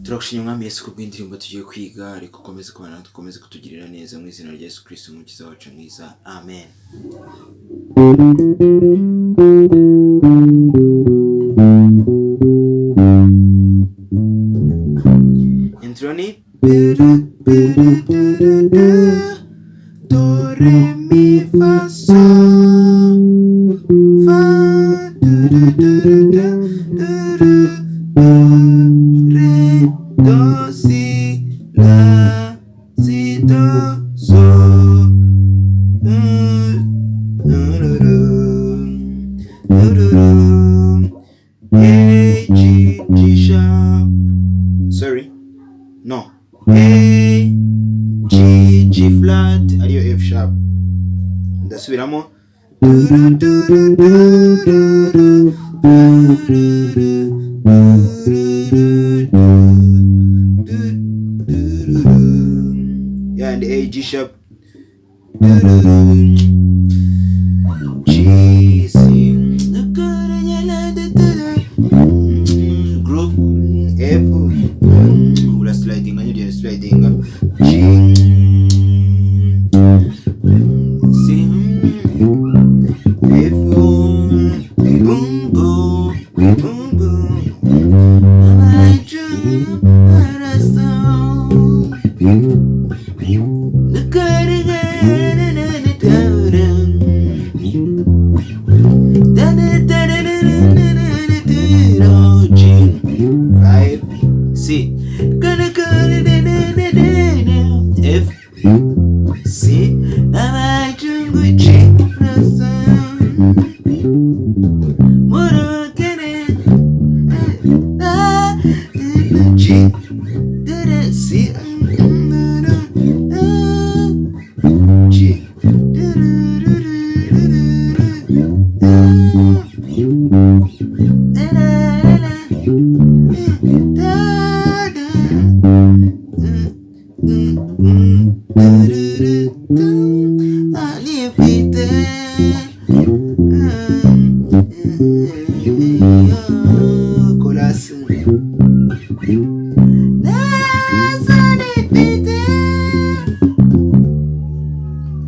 Turagushimira Mwami Yesu kubw'indirimbo tugiye kwiga, ariko ukomeze kubana natwe, ukomeze kutugirira neza mu izina rya Yesu Kristo umukiza wacu mwiza, amen. Intro ni do re mi fa sol fa do si la si do so A G G sharp. Sorry, no, Yeah, and the A, G sharp, G, C, groove, F, ula sliding aja dia sliding, G, C, F, boom boom, boom boom, I dream that I saw. Look at it again, five, C, F, C, now I dream with G, G, C, G,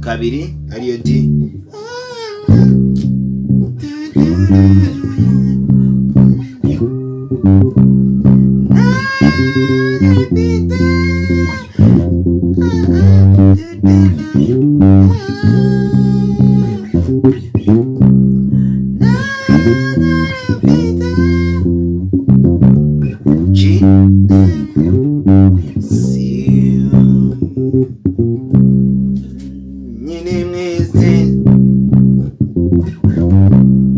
kabiri ariyo D, G, C, nyine mwese,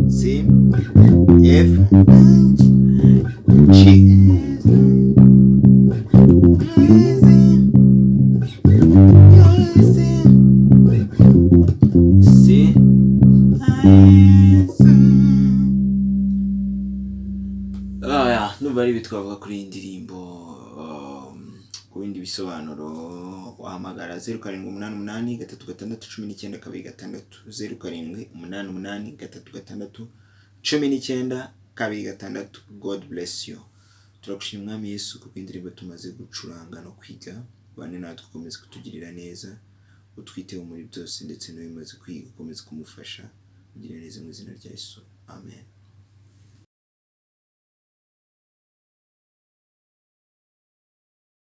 C, F, G, C, numva ari bitwavuga kuri iyi ndirimbo. Ku bindi bisobanuro wahamagara 0788 366 296, 0788 366 296. God bless you. Turagushimira Mwami Yesu kuko indirimbo tumaze gucuranga no kwiga, bane natwe ukomeze kutugirira neza, utwiteho muri byose ndetse no bimaze kwiga ukomeze kumufasha, ugire neza mu izina rya Yesu. Amen.